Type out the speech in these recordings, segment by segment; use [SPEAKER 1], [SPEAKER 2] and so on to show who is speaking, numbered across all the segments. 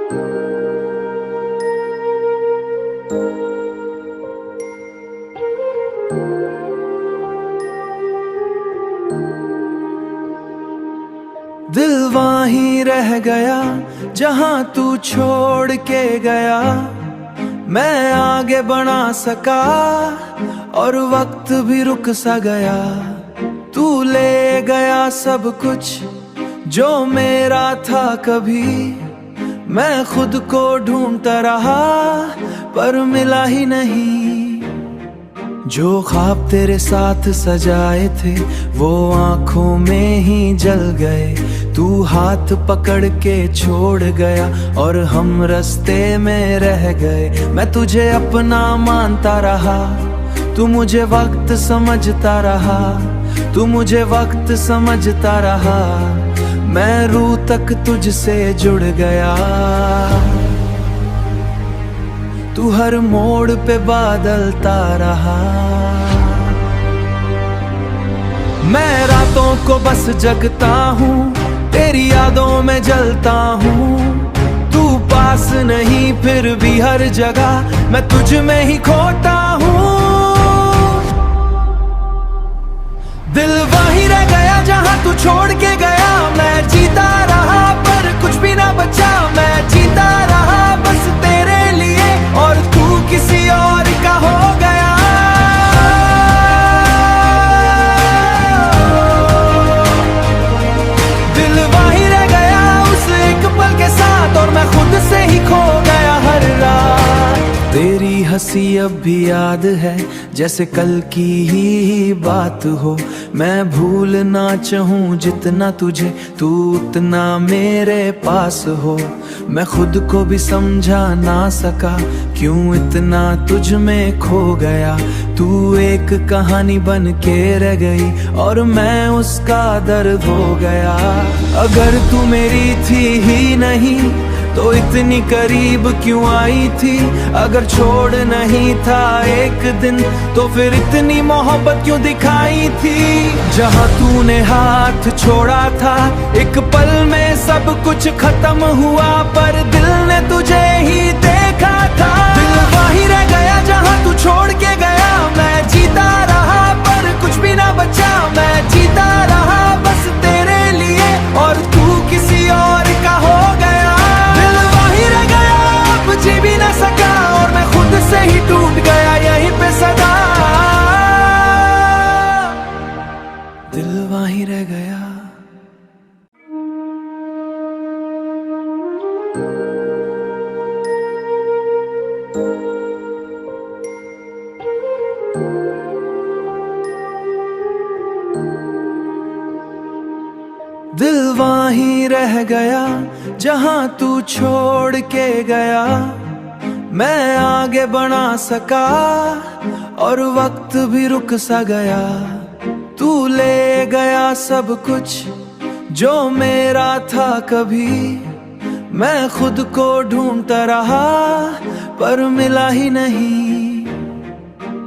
[SPEAKER 1] दिल वहीं रह गया जहां तू छोड़ के गया। मैं आगे बढ़ा सका और वक्त भी रुक सा गया। तू ले गया सब कुछ जो मेरा था कभी। मैं खुद को ढूंढता रहा पर मिला ही नहीं। जो ख्वाब तेरे साथ सजाए थे वो आंखों में ही जल गए। तू हाथ पकड़ के छोड़ गया और हम रास्ते में रह गए। मैं तुझे अपना मानता रहा, तू मुझे वक्त समझता रहा। तू मुझे वक्त समझता रहा। मैं रूह तक तुझसे जुड़ गया। तू हर मोड़ पे बादलता रहा। मैं रातों को बस जगता हूँ, तेरी यादों में जलता हूँ। तू पास नहीं फिर भी हर जगह मैं तुझ में ही खोता हूँ। दिल वहीं रह गया जहाँ तू छोड़ के गया। मैं जीता रहा पर कुछ भी ना बचा। मैं जीता रहा बस तेरे लिए और तू किसी और का हो गया। दिल वहीं रह गया उस एक पल के साथ और मैं खुद से ही खो गया हर रात। तेरी हंसी अब भी याद है जैसे कल की ही बात हो। मैं भूल ना चाहूं जितना तुझे, तू उतना मेरे पास हो। मैं खुद को भी समझा ना सका क्यों इतना तुझ में खो गया। तू एक कहानी बन के रह गई और मैं उसका दर्द हो गया। अगर तू मेरी थी ही नहीं तो इतनी करीब क्यों आई थी। अगर छोड़ नहीं था एक दिन तो फिर इतनी मोहब्बत क्यों दिखाई थी। जहाँ तूने हाथ छोड़ा था एक पल में सब कुछ खत्म हुआ पर दिल ने तुझे ही देखा था। दिल वहीं रह गया जहाँ तू छोड़ के गया। मैं जीता रहा पर कुछ भी ना बचा। मैं जीता रहा बस तेरे लिए और तू किसी और का हो गया। जी भी ना सका और मैं खुद से ही टूट गया यहीं पे सदा। दिल वहीं रह गया। दिल वहीं रह गया जहां तू छोड़ के गया। मैं आगे बढ़ा सका और वक्त भी रुक सा गया। तू ले गया सब कुछ जो मेरा था कभी। मैं खुद को ढूंढता रहा पर मिला ही नहीं।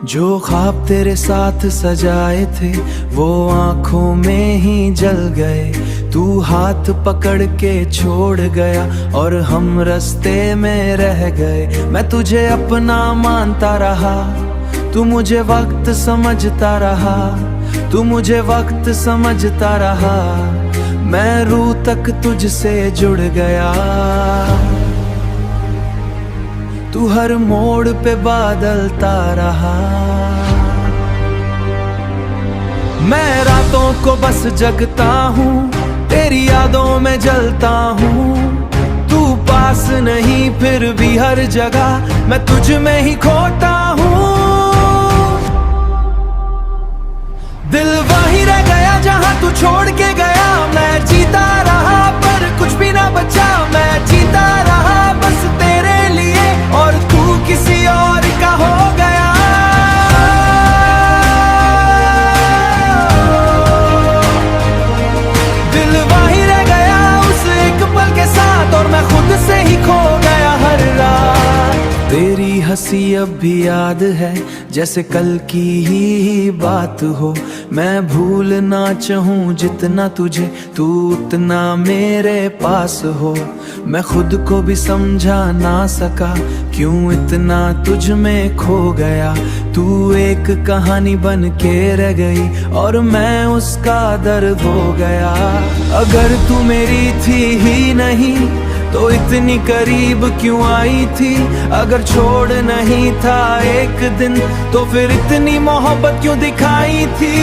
[SPEAKER 1] जो ख्वाब तेरे साथ सजाए थे वो आंखों में ही जल गए। तू हाथ पकड़ के छोड़ गया और हम रास्ते में रह गए। मैं तुझे अपना मानता रहा, तू मुझे वक्त समझता रहा। तू मुझे वक्त समझता रहा। मैं रूह तक तुझसे जुड़ गया। तू हर मोड़ पे बादलता रहा। मैं रातों को बस जगता हूँ, तेरी यादों में जलता हूँ। तू पास नहीं फिर भी हर जगह मैं तुझ में ही खोता हूँ। दिल वहीं रह गया जहाँ तू छोड़ के गया। मैं जीता रहा पर कुछ भी ना बचा। मैं जीता रहा बस तेरे लिए और तू किसी और का हो गया। दिल वहीं रह गया उस एक पल के साथ और मैं खुद से ही खो गया हर रात। तेरी हंसी अब भी याद है जैसे कल की ही बात हो। मैं भूलना चाहूँ जितना तुझे, तू उतना मेरे पास हो। मैं खुद को भी समझा ना सका, क्यों इतना तुझ में खो गया। तू एक कहानी बन के रह गई और मैं उसका दर्द हो गया। अगर तू मेरी थी ही नहीं तो इतनी करीब क्यों आई थी। अगर छोड़ नहीं था एक दिन तो फिर इतनी मोहब्बत क्यों दिखाई थी।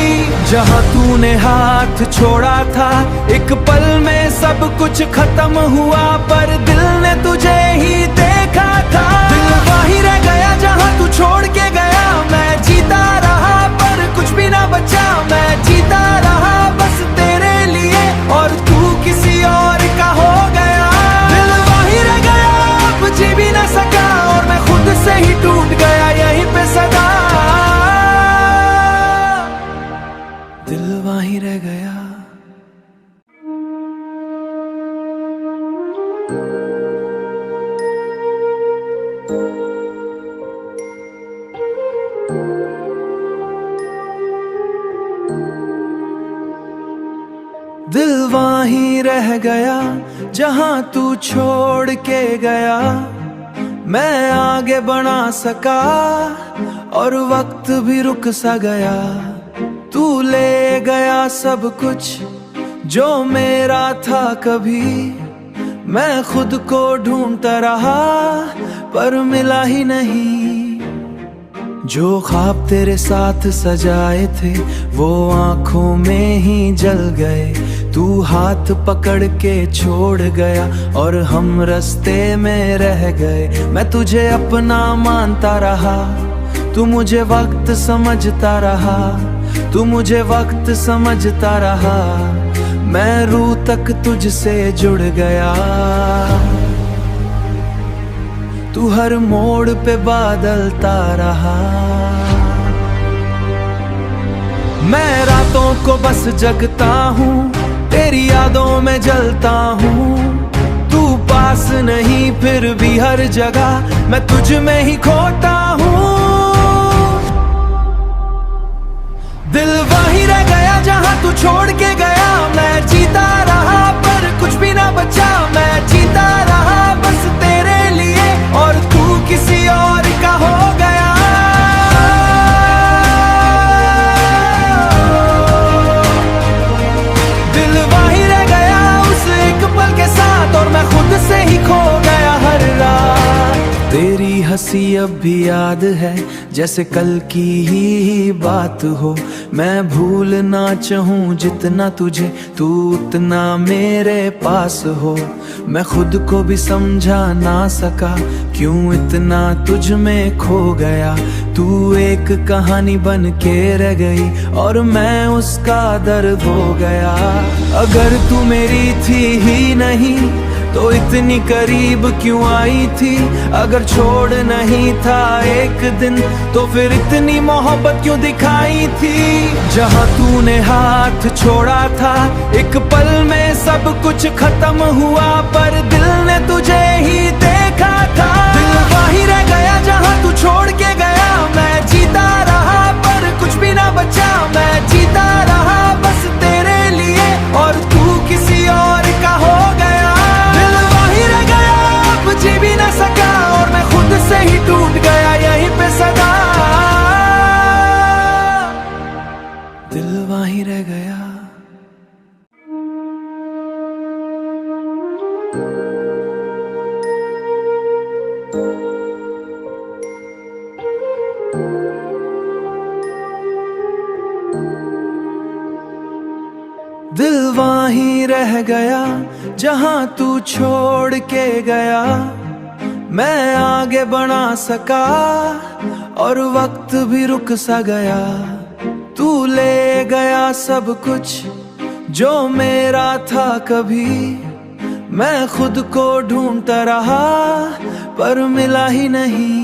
[SPEAKER 1] जहाँ तूने हाथ छोड़ा था एक पल में सब कुछ खत्म हुआ, पर दिल ने तुझे ही देखा था। दिल वहीं रह गया जहाँ तू छोड़ के गया। मैं जीता रहा पर कुछ भी ना बचा। मैं जीता रहा बस तेरे लिए और तू किसी और का हो गया। जी भी ना सका और मैं खुद से ही टूट गया यहीं पे सदा। दिल वहीं रह गया। दिल वहीं रह गया जहाँ तू छोड़ के गया। मैं आगे बढ़ा सका और वक्त भी रुक सा गया। तू ले गया सब कुछ जो मेरा था कभी। मैं खुद को ढूंढता रहा पर मिला ही नहीं। जो ख्वाब तेरे साथ सजाए थे वो आंखों में ही जल गए। तू हाथ पकड़ के छोड़ गया और हम रास्ते में रह गए। मैं तुझे अपना मानता रहा, तू मुझे वक्त समझता रहा। तू मुझे वक्त समझता रहा। मैं रूह तक तुझसे जुड़ गया। तू हर मोड़ पे बादलता रहा। मैं रातों को बस जगता हूँ, तेरी यादों में जलता हूँ। तू पास नहीं फिर भी हर जगह मैं तुझ में ही खोता हूँ। दिल वहीं रह गया जहाँ तू छोड़ के गया। मैं जीता रहा पर कुछ भी ना बचा। मैं जीता रहा बस तेरे लिए और तू किसी और का हो गया। दिल वहीं रह गया उस एक पल के साथ और मैं खुद से ही खो गया हर रात। तेरी हंसी अब भी याद है जैसे कल की ही बात हो। मैं भूलना चाहूँ जितना तुझे, तू उतना मेरे पास हो। मैं खुद को भी समझा ना सका, क्यों इतना तुझ में खो गया। तू एक कहानी बन के रह गई और मैं उसका दर्द हो गया। अगर तू मेरी थी ही नहीं तो इतनी करीब क्यों आई थी। अगर छोड़ नहीं था एक दिन तो फिर इतनी मोहब्बत क्यों दिखाई थी। जहाँ तूने हाथ छोड़ा था एक पल में सब कुछ खत्म हुआ, पर दिल ने तुझे ही देखा था। दिल वहीं रह गया जहाँ तू छोड़ के गया। मैं जीता रहा पर कुछ भी ना बचा। मैं जीता रहा बस तेरे लिए और तू किसी और का हो गया। जी भी ना सका और मैं खुद से ही टूट गया यहीं पे सदा। दिल वहीं रह गया। दिल वहीं रह गया जहाँ तू छोड़ के गया। मैं आगे बढ़ा सका और वक्त भी रुक सा गया। तू ले गया सब कुछ जो मेरा था कभी। मैं खुद को ढूंढता रहा पर मिला ही नहीं।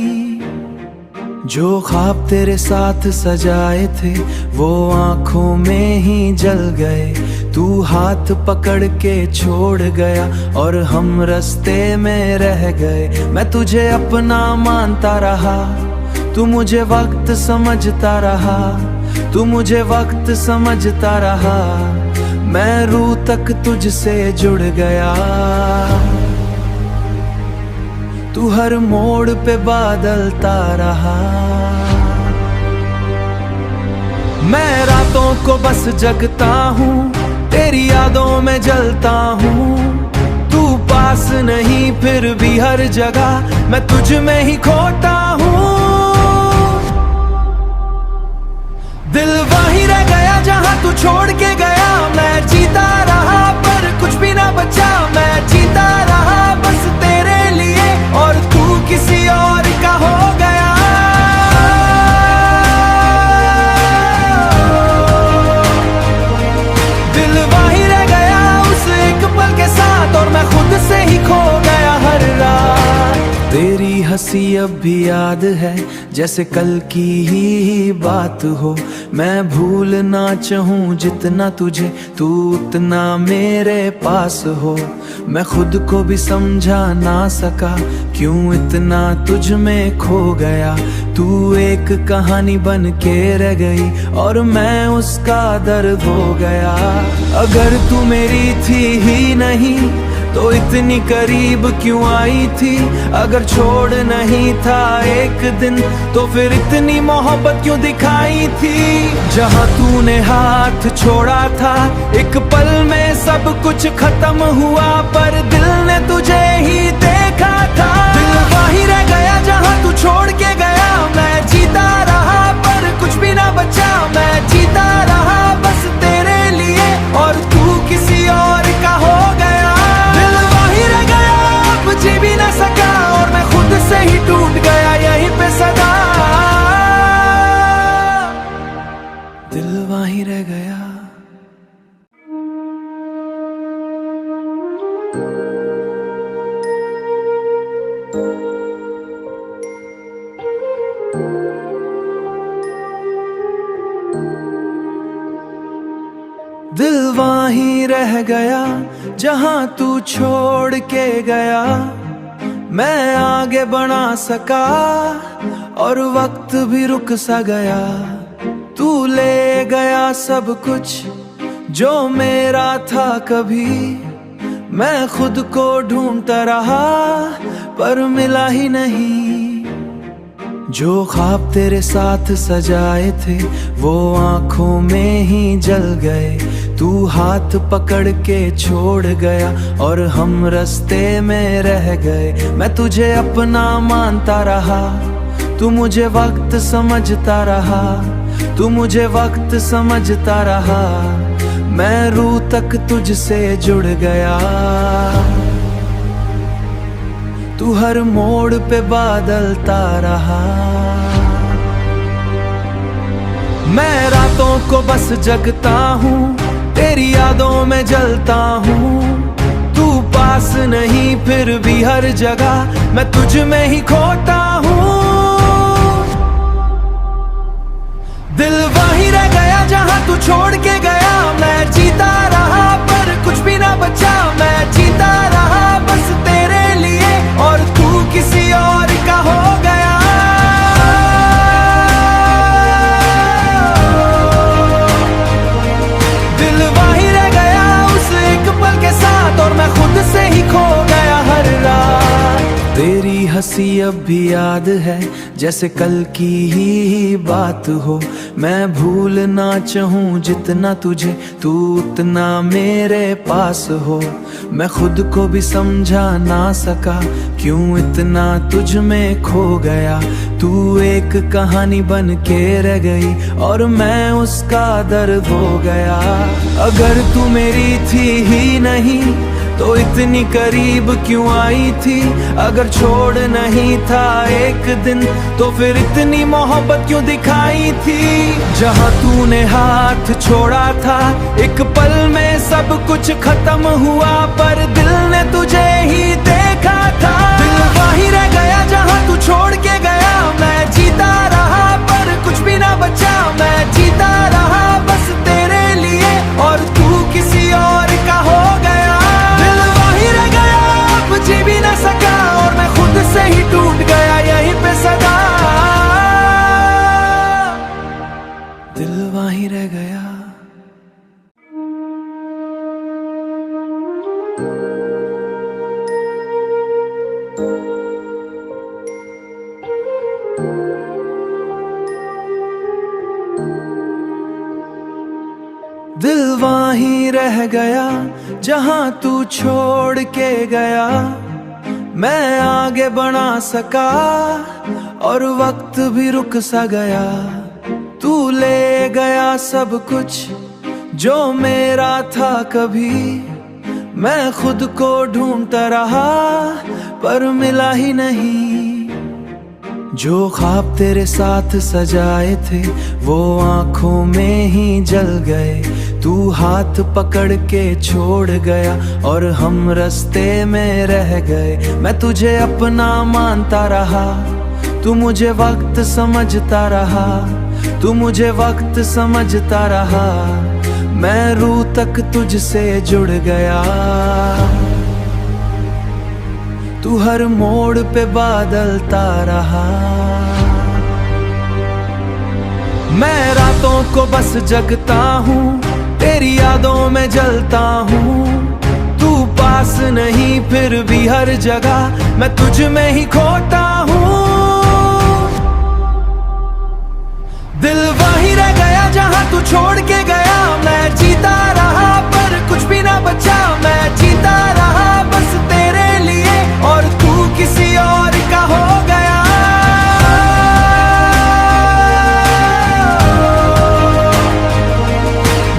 [SPEAKER 1] जो ख्वाब तेरे साथ सजाए थे वो आंखों में ही जल गए। तू हाथ पकड़ के छोड़ गया और हम रास्ते में रह गए। मैं तुझे अपना मानता रहा, तू मुझे वक्त समझता रहा। तू मुझे वक्त समझता रहा, मैं रूह तक तुझसे जुड़ गया। तू हर मोड़ पे बादलता रहा, मैं रातों को बस जगता हूँ, तेरी यादों में जलता हूँ। तू पास नहीं फिर भी हर जगह मैं तुझ में ही खोता हूँ। दिल वहीं रह गया जहाँ तू छोड़ के गया, मैं जीता रहा पर कुछ भी ना बचा। मैं जीता रहा बस तेरे लिए और तू किसी और का हो गया। दिल वहीं रह गया उस एक पल के साथ और मैं खुद से ही खो गया हर रात। तेरी हंसी अब भी याद है जैसे कल की ही बात हो। मैं भूलना चाहूँ जितना तुझे, तू उतना मेरे पास हो। मैं खुद को भी समझा ना सका क्यों इतना तुझ में खो गया। तू एक कहानी बन के रह गई और मैं उसका दर्द हो गया। अगर तू मेरी थी ही नहीं तो इतनी करीब क्यों आई थी। अगर छोड़ नहीं था एक दिन तो फिर इतनी मोहब्बत क्यों दिखाई थी। जहाँ तूने हाथ छोड़ा था एक पल में सब कुछ खत्म हुआ, पर दिल ने तुझे ही देखा था। दिल वहीं रह गया जहाँ तू छोड़ के गया, मैं जीता रहा पर कुछ भी ना बचा। मैं जीता रहा बस तेरे लिए और तू किसी और का हो गया। जी भी ना सका और मैं खुद से ही टूट गया यहीं पे सदा। दिल वहीं रह गया। दिल वहीं रह गया जहाँ तू छोड़ के गया। मैं आगे बढ़ा सका और वक्त भी रुक सा गया। तू ले गया सब कुछ जो मेरा था कभी। मैं खुद को ढूंढता रहा पर मिला ही नहीं। जो ख्वाब तेरे साथ सजाए थे वो आंखों में ही जल गए। तू हाथ पकड़ के छोड़ गया और हम रास्ते में रह गए। मैं तुझे अपना मानता रहा, तू मुझे वक्त समझता रहा। तू मुझे वक्त समझता रहा, मैं रूह तक तुझसे जुड़ गया। तू हर मोड़ पे बादलता रहा, मैं रातों को बस जगता हूँ, तेरी यादों में जलता हूँ। तू पास नहीं फिर भी हर जगह मैं तुझ में ही खोता हूँ। दिल वहीं रह गया जहाँ तू छोड़ के गया। मैं जीता रहा पर कुछ भी ना बचा। मैं जीता रहा बस तेरे लिए और तू किसी और का हो गया। दिल वहीं रह गया उस एक पल के साथ और मैं खुद से ही खो गया हर रात। तेरी हंसी अब भी याद है जैसे कल की ही बात हो। मैं भूलना चाहूँ जितना तुझे, तू उतना मेरे पास हो। मैं खुद को भी समझा ना सका क्यों इतना तुझ में खो गया। तू एक कहानी बन के रह गई और मैं उसका दर्द हो गया। अगर तू मेरी थी ही नहीं तो इतनी करीब क्यों आई थी। अगर छोड़ नहीं था एक दिन तो फिर इतनी मोहब्बत क्यों दिखाई थी। जहाँ तूने हाथ छोड़ा था एक पल में सब कुछ खत्म हुआ, पर दिल ने तुझे ही देखा था। दिल वहीं रह गया जहाँ तू छोड़ के गया। मैं जीता रहा पर कुछ भी ना बचा। मैं जीता रहा बस तेरे लिए और तू किसी और का हो गया। जी भी ना सका और मैं खुद से ही टूट गया यहीं पे सदा। दिल रह गया जहां तू छोड़ के गया, मैं आगे बढ़ा सका और वक्त भी रुक सा गया। तू ले गया सब कुछ जो मेरा था कभी, मैं खुद को ढूंढता रहा पर मिला ही नहीं। जो ख्वाब तेरे साथ सजाए थे वो आंखों में ही जल गए, तू हाथ पकड़ के छोड़ गया और हम रास्ते में रह गए। मैं तुझे अपना मानता रहा, तू मुझे वक्त समझता रहा, तू मुझे वक्त समझता रहा। मैं रूह तक तुझसे जुड़ गया, तू हर मोड़ पे बादलता रहा। मैं रातों को बस जगता हूँ, तेरी यादों में जलता हूँ। तू पास नहीं फिर भी हर जगह मैं तुझ में ही खोता हूँ। दिल वहीं रह गया जहाँ तू छोड़ के गया, मैं जीता रहा पर कुछ भी ना बचा। मैं जीता रहा बस तेरे लिए और तू किसी और का हो गया।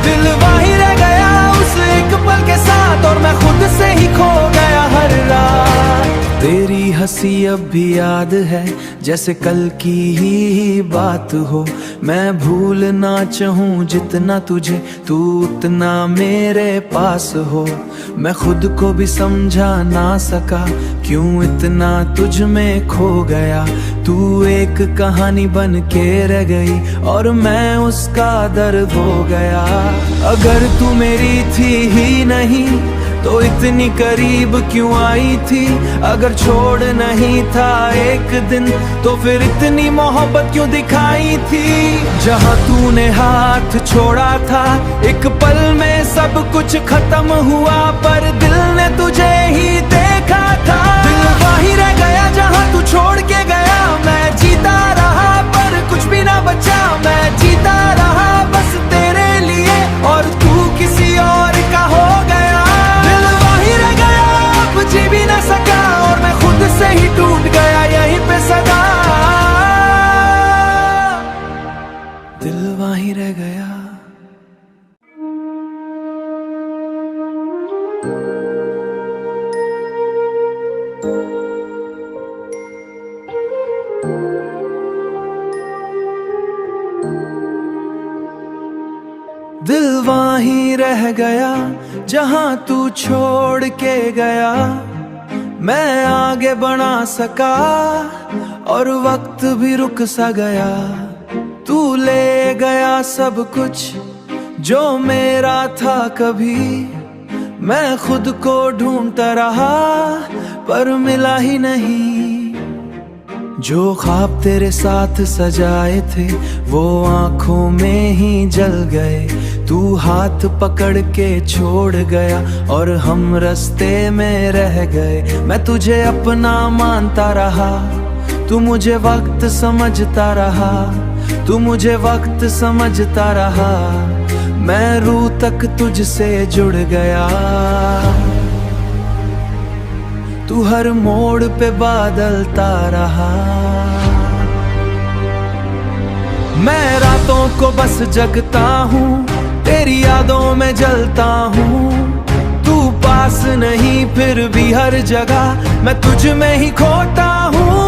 [SPEAKER 1] दिल वहीं रह गया उस एक पल के साथ और मैं खुद से ही खो गया हर रात। तेरी हंसी अब भी याद है जैसे कल की ही बात हो। मैं भूल ना चाहूं जितना तुझे, तू उतना मेरे पास हो। मैं खुद को भी समझा ना सका क्यों इतना तुझ में खो गया। तू एक कहानी बन के रह गई और मैं उसका दर्द हो गया। अगर तू मेरी थी ही नहीं तो इतनी करीब क्यों आई थी। अगर छोड़ नहीं था एक दिन तो फिर इतनी मोहब्बत क्यों दिखाई थी। जहाँ तूने हाथ छोड़ा था एक पल में सब कुछ खत्म हुआ, पर दिल ने तुझे ही देखा था। दिल वहीं रह गया जहाँ तू छोड़ के गया, मैं जीता रहा पर कुछ भी ना बचा। मैं जीता रहा बस तेरे लिए और तू किसी और का हो गया। जी भी ना सका और मैं खुद से ही टूट गया यहीं पे सदा। दिल वहीं रह गया। दिल वहीं रह गया जहाँ तू छोड़ के गया, मैं आगे बढ़ा सका और वक्त भी रुक सा गया। तू ले गया सब कुछ जो मेरा था कभी, मैं खुद को ढूंढता रहा पर मिला ही नहीं। जो ख्वाब तेरे साथ सजाए थे वो आंखों में ही जल गए, तू हाथ पकड़ के छोड़ गया और हम रास्ते में रह गए। मैं तुझे अपना मानता रहा, तू मुझे वक्त समझता रहा, तू मुझे वक्त समझता रहा। मैं रूह तक तुझसे जुड़ गया, तू हर मोड़ पे बादलता रहा। मैं रातों को बस जगता हूँ, तेरी यादों में जलता हूँ। तू पास नहीं फिर भी हर जगह मैं तुझ में ही खोता हूँ।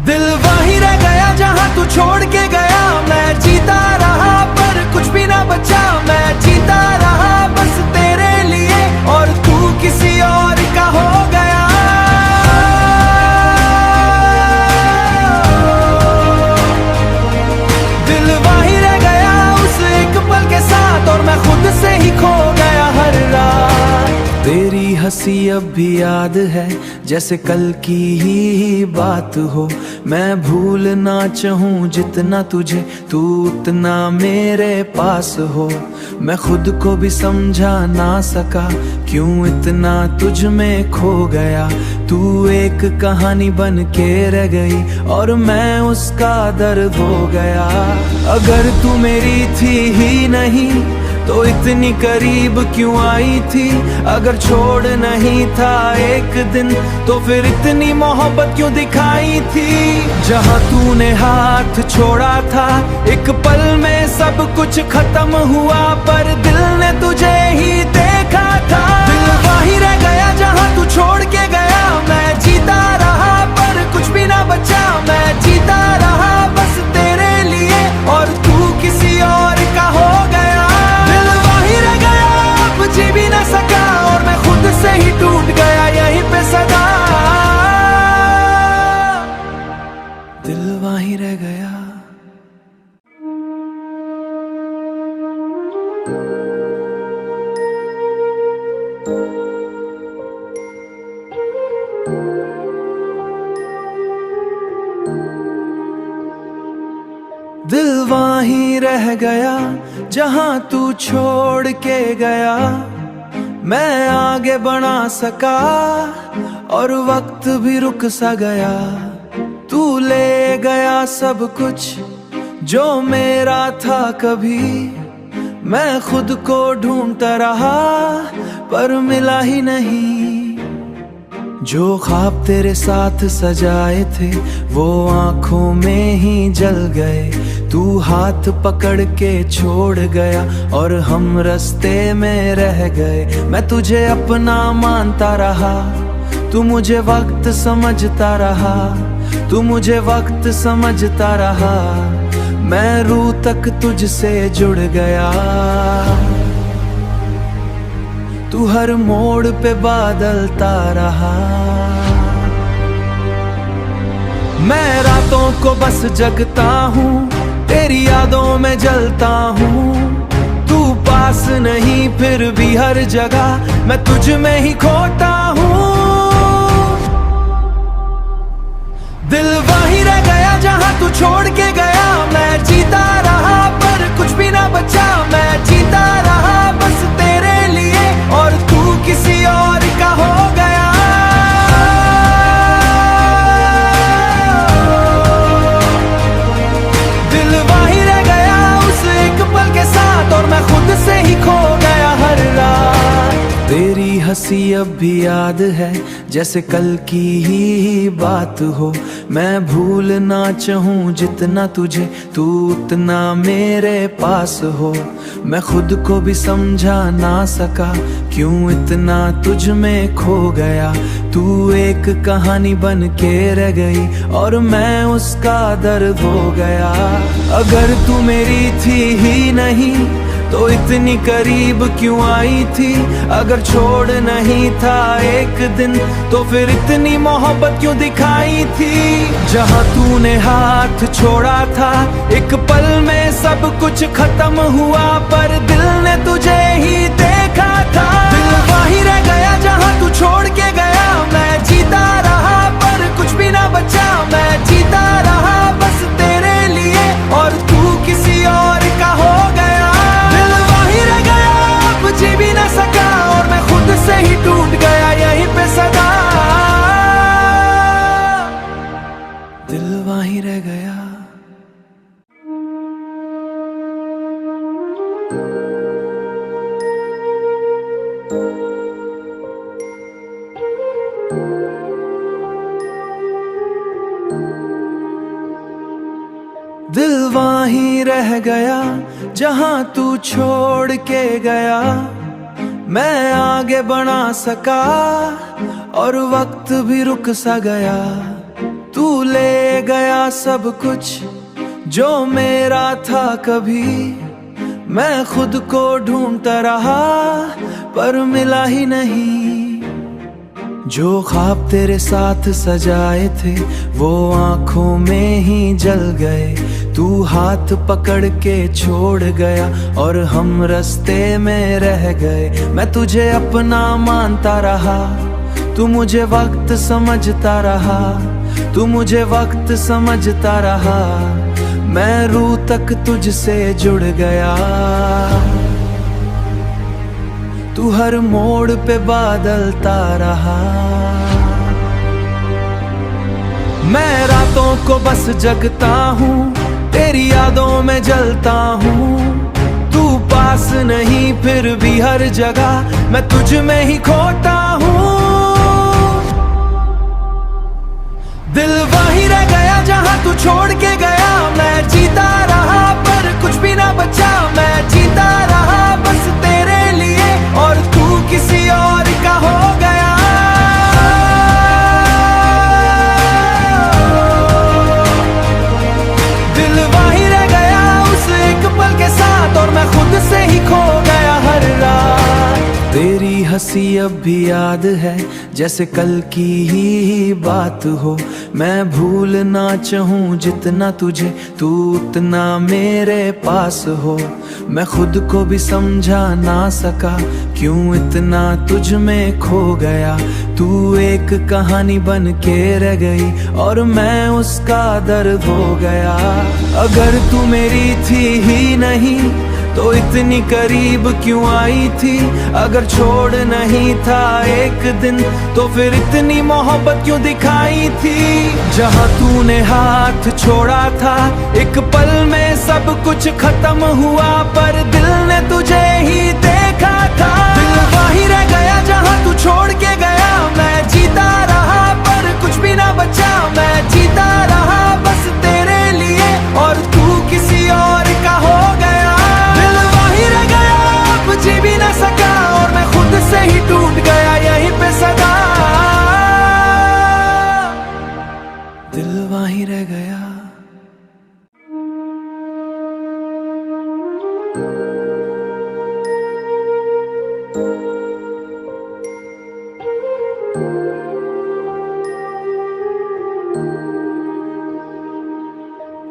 [SPEAKER 1] दिल वहीं रह गया जहाँ तू छोड़ के गया, मैं जीता रहा पर कुछ भी ना बचा। मैं जीता रहा बस तेरे लिए और तू किसी और का हो गया। दिल वहीं रह गया उस एक पल के साथ और मैं खुद से ही खो गया हर रात। तेरी हंसी अब भी याद है जैसे कल की ही बात हो। मैं भूलना चाहूँ जितना तुझे, तू उतना मेरे पास हो। मैं खुद को भी समझा ना सका, क्यों इतना तुझ में खो गया। तू एक कहानी बन के रह गई और मैं उसका दर्द हो गया। अगर तू मेरी थी ही नहीं तो इतनी करीब क्यों आई थी। अगर छोड़ नहीं था एक दिन तो फिर इतनी मोहब्बत क्यों दिखाई थी। जहाँ तूने हाथ छोड़ा था एक पल में सब कुछ खत्म हुआ, पर दिल ने तुझे ही देखा था। दिल वहीं रह गया जहाँ तू छोड़ के गया। मैं जीता रहा पर कुछ भी ना बचा। मैं जीता रहा बस तेरे लिए और तू किसी और का हो गया। जी भी ना सका और मैं खुद से ही टूट गया यहीं पे सदा। दिल वहीं रह गया। दिल वहीं रह गया जहाँ तू छोड़ के गया। मैं आगे बढ़ा सका और वक्त भी रुक सा गया। तू ले गया सब कुछ जो मेरा था कभी। मैं खुद को ढूंढता रहा पर मिला ही नहीं। जो ख्वाब तेरे साथ सजाए थे वो आंखों में ही जल गए। तू हाथ पकड़ के छोड़ गया और हम रास्ते में रह गए। मैं तुझे अपना मानता रहा, तू मुझे वक्त समझता रहा। तू मुझे वक्त समझता रहा। मैं रूह तक तुझसे जुड़ गया। तू हर मोड़ पे बादलता रहा। मैं रातों को बस जगता हूँ, तेरी यादों में जलता हूँ। तू पास नहीं फिर भी हर जगह मैं तुझ में ही खोता हूँ। दिल वहीं रह गया जहाँ तू छोड़ के गया। मैं जीता रहा पर कुछ भी ना बचा। मैं जीता रहा बस तेरे लिए और तू किसी और का हो गया। दिल वहीं रह गया उस एक पल के साथ और मैं खुद से ही खो गया हर रात। तेरी हंसी अब भी याद है जैसे कल की ही बात हो। मैं भूलना चाहूँ जितना तुझे, तू उतना मेरे पास हो। मैं खुद को भी समझा ना सका, क्यों इतना तुझ में खो गया। तू एक कहानी बन के रह गई और मैं उसका दर्द हो गया। अगर तू मेरी थी ही नहीं तो इतनी करीब क्यों आई थी। अगर छोड़ नहीं था एक दिन तो फिर इतनी मोहब्बत क्यों दिखाई थी। जहाँ तूने हाथ छोड़ा था एक पल में सब कुछ खत्म हुआ, पर दिल ने तुझे ही देखा था। दिल वहीं रह गया जहाँ तू छोड़ के गया। मैं जीता रहा पर कुछ भी ना बचा। मैं जीता रहा बस तेरे लिए और तू किसी और का हो गया। जी भी ना सका और मैं खुद से ही टूट गया यहीं पे सदा। दिल वहीं रह गया। दिल वहीं रह गया जहाँ तू छोड़ के गया। मैं आगे बढ़ा सका और वक्त भी रुक सा गया। तू ले गया सब कुछ जो मेरा था कभी। मैं खुद को ढूंढता रहा पर मिला ही नहीं। जो ख्वाब तेरे साथ सजाए थे वो आंखों में ही जल गए। तू हाथ पकड़ के छोड़ गया और हम रास्ते में रह गए। मैं तुझे अपना मानता रहा, तू मुझे वक्त समझता रहा। तू मुझे वक्त समझता रहा, मैं रूह तक तुझसे जुड़ गया। तू हर मोड़ पे बादलता रहा, मैं रातों को बस जगता हूँ, तेरी यादों में जलता हूँ। तू पास नहीं फिर भी हर जगह मैं तुझ में ही खोता हूँ। दिल वहीं रह गया जहाँ तू छोड़ के गया, मैं जीता रहा पर कुछ भी ना बचा। मैं जीता रहा बस तेरे लिए और तू किसी और का हो गया। दिल वहीं रह गया उस एक पल के साथ और मैं खुद से ही खो गया हर रात। तेरी हंसी अब भी याद है जैसे कल की ही बात हो। मैं भूल ना चाहूँ जितना तुझे, तू उतना मेरे पास हो। मैं खुद को भी समझा ना सका क्यों इतना तुझ में खो गया। तू एक कहानी बन के रह गई और मैं उसका दर्द हो गया। अगर तू मेरी थी ही नहीं तो इतनी करीब क्यों आई थी। अगर छोड़ नहीं था एक दिन तो फिर इतनी मोहब्बत क्यों दिखाई थी। जहाँ तूने हाथ छोड़ा था एक पल में सब कुछ खत्म हुआ, पर दिल ने तुझे ही देखा था। दिल वहीं रह गया जहाँ तू छोड़ के गया, मैं जीता रहा पर कुछ भी ना बचा। मैं जीता रहा बस तेरे लिए और तू किसी और का हो गया। जी भी ना सका और मैं खुद से ही टूट गया यहीं पे सदा। दिल वहीं रह गया।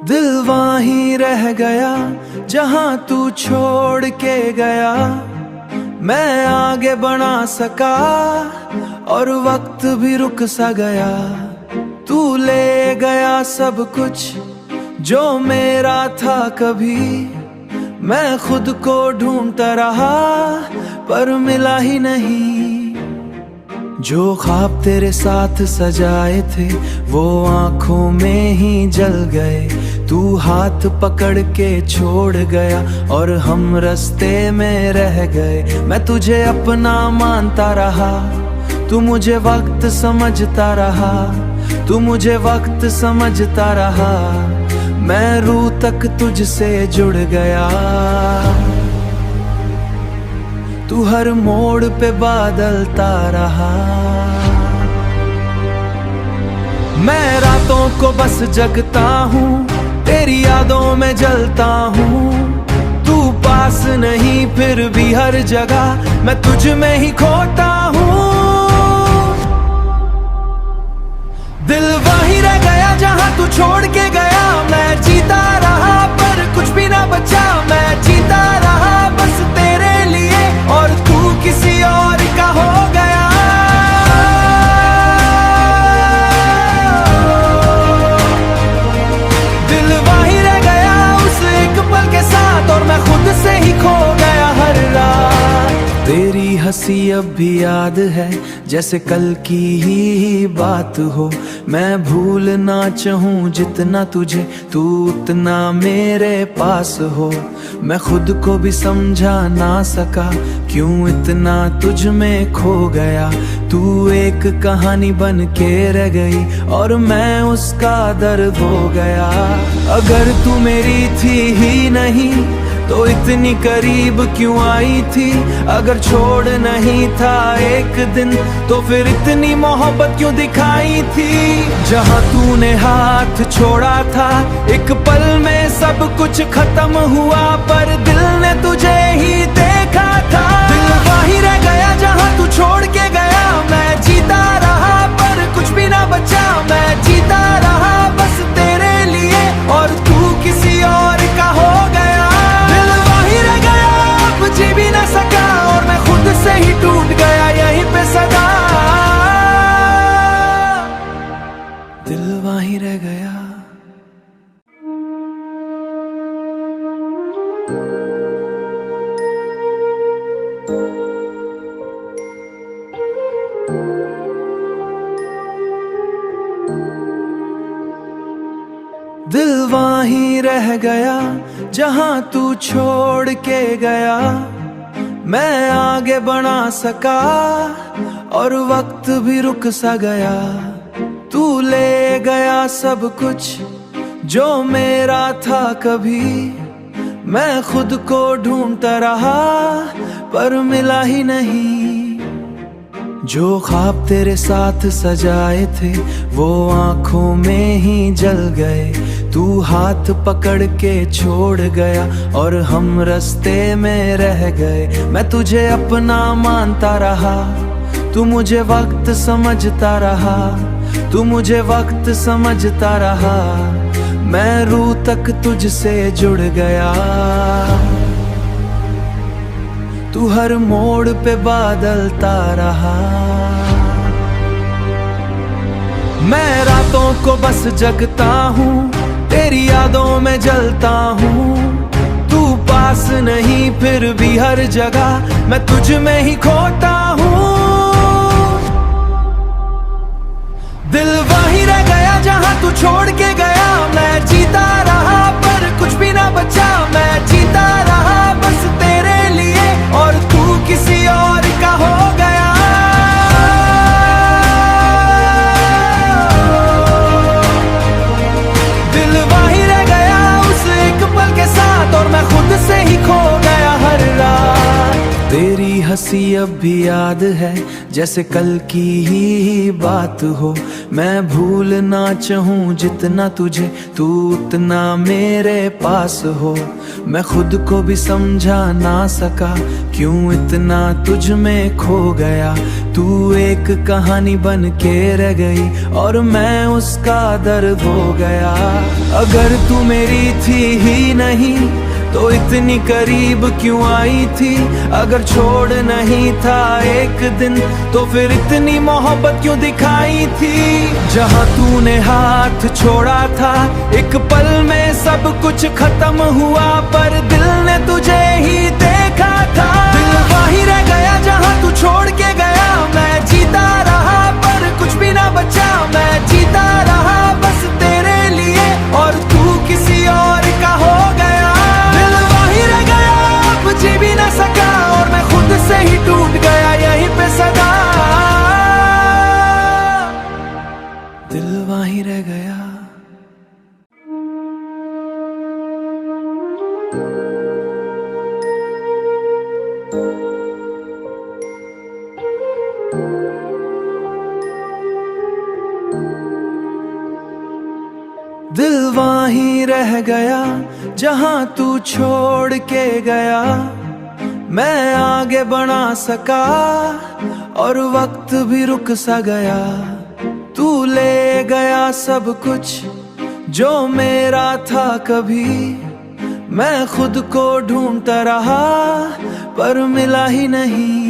[SPEAKER 1] दिल वहीं रह गया जहाँ तू छोड़ के गया। मैं आगे बढ़ा सका और वक्त भी रुक सा गया। तू ले गया सब कुछ जो मेरा था कभी। मैं खुद को ढूंढता रहा पर मिला ही नहीं। जो ख्वाब तेरे साथ सजाए थे वो आंखों में ही जल गए। तू हाथ पकड़ के छोड़ गया और हम रास्ते में रह गए। मैं तुझे अपना मानता रहा, तू मुझे वक्त समझता रहा। तू मुझे वक्त समझता रहा, मैं रूह तक तुझसे जुड़ गया। तू हर मोड़ पे बादलता रहा, मैं रातों को बस जगता हूँ, तेरी यादों में जलता हूँ। तू पास नहीं फिर भी हर जगह मैं तुझ में ही खोता हूँ। दिल वहीं रह गया जहाँ तू छोड़ के गया। मैं जीता रहा पर कुछ भी ना बचा। मैं जीता रहा बस तेरे लिए और तू किसी और का हो गया। दिल वहीं रह गया उस एक पल के साथ और मैं खुद से ही खो गया हर रात। तेरी हंसी अब भी याद है जैसे कल की ही बात हो। मैं भूल ना चाहूँ जितना तुझे, तू उतना मेरे पास हो। मैं खुद को भी समझा ना सका क्यों इतना तुझ में खो गया। तू एक कहानी बन के रह गई और मैं उसका दर्द हो गया। अगर तू मेरी थी ही नहीं तो इतनी करीब क्यों आई थी। अगर छोड़ नहीं था एक दिन तो फिर इतनी मोहब्बत क्यों दिखाई थी। जहाँ तूने हाथ छोड़ा था एक पल में सब कुछ खत्म हुआ, पर दिल ने तुझे ही देखा था। दिल वहीं रह गया जहाँ तू छोड़ के गया। मैं जीता रहा पर कुछ भी ना बचा। मैं जीता रहा बस तेरे लिए और तू किसी और का हो गया। जी भी ना सका और मैं खुद से ही टूट गया यहीं पे सदा। दिल दिल वहीं रह गया जहां तू छोड़ के गया। मैं आगे बढ़ा सका और वक्त भी रुक सा गया। तू ले गया सब कुछ जो मेरा था कभी। मैं खुद को ढूंढता रहा पर मिला ही नहीं। जो ख्वाब तेरे साथ सजाए थे वो आंखों में ही जल गए। तू हाथ पकड़ के छोड़ गया और हम रास्ते में रह गए। मैं तुझे अपना मानता रहा, तू मुझे वक्त समझता रहा। तू मुझे वक्त समझता रहा। मैं रूह तक तुझसे जुड़ गया। तू हर मोड़ पे बादलता रहा। मैं रातों को बस जगता हूँ, तेरी यादों में जलता हूँ। तू पास नहीं फिर भी हर जगह मैं तुझ में ही खोता हूँ। दिल वहीं रह गया जहाँ तू छोड़ के गया। मैं जीता रहा पर कुछ भी ना बचा। मैं जीता रहा बस तेरे लिए और तू किसी और का हो गया। दिल वहीं रह गया उस एक पल के साथ और मैं खुद से ही खो गया हर रात। तेरी हंसी अब भी याद है जैसे कल की ही बात हो। मैं भूलना चाहूँ जितना तुझे, तू उतना मेरे पास हो। मैं खुद को भी समझा ना सका क्यों इतना तुझ में खो गया। तू एक कहानी बन के रह गई और मैं उसका दर्द हो गया। अगर तू मेरी थी ही नहीं तो इतनी करीब क्यों आई थी। अगर छोड़ नहीं था एक दिन तो फिर इतनी मोहब्बत क्यों दिखाई थी। जहाँ तूने हाथ छोड़ा था एक पल में सब कुछ खत्म हुआ पर दिल ने तुझे ही देखा था। दिल वहीं रह गया जहाँ तू छोड़ के गया। मैं जीता रहा पर कुछ भी ना बचा। मैं जीता रहा बस तेरे लिए और तू किसी और का हो गया। जी भी ना सका और मैं खुद से ही टूट गया यहीं पे सदा। दिल वहीं रह गया। दिल वहीं रह गया जहां तू छोड़ के गया। मैं आगे बढ़ा सका और वक्त भी रुक सा गया। तू ले गया सब कुछ जो मेरा था कभी। मैं खुद को ढूंढता रहा पर मिला ही नहीं।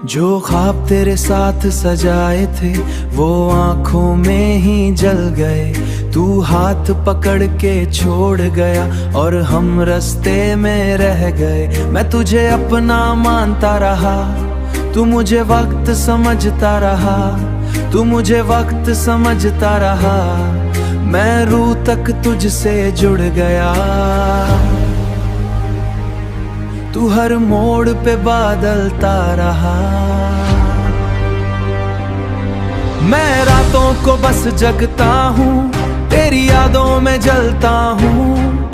[SPEAKER 1] जो ख्वाब तेरे साथ सजाए थे वो आंखों में ही जल गए। तू हाथ पकड़ के छोड़ गया और हम रास्ते में रह गए। मैं तुझे अपना मानता रहा, तू मुझे वक्त समझता रहा। तू मुझे वक्त समझता रहा। मैं रूह तक तुझसे जुड़ गया। तू हर मोड़ पे बादलता रहा। मैं रातों को बस जगता हूँ, तेरी यादों में जलता हूँ।